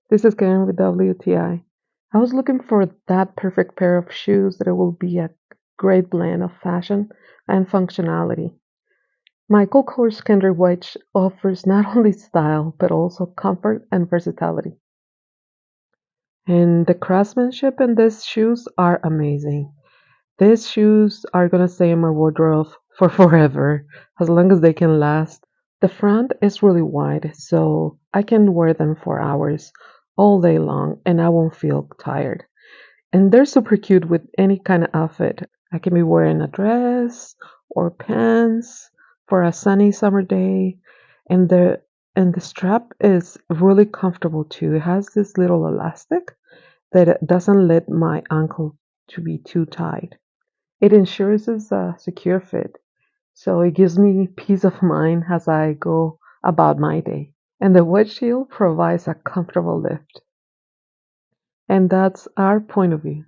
This is Karen with WTI. I was looking for that perfect pair of shoes that will be a great blend of fashion and functionality. My course Kendrick Wedge offers not only style but also comfort and versatility. And the craftsmanship in these shoes are amazing. These shoes are gonna stay in my wardrobe for forever, as long as they can last. The front is really wide, so I can wear them for hours, all day long, and I won't feel tired. And they're super cute with any kind of outfit. I can be wearing a dress or pants for a sunny summer day, and the strap is really comfortable too. It has this little elastic that it doesn't let my ankle to be too tight. It ensures it's a secure fit, so it gives me peace of mind as I go about my day. And the wedge shield provides a comfortable lift. And that's our point of view.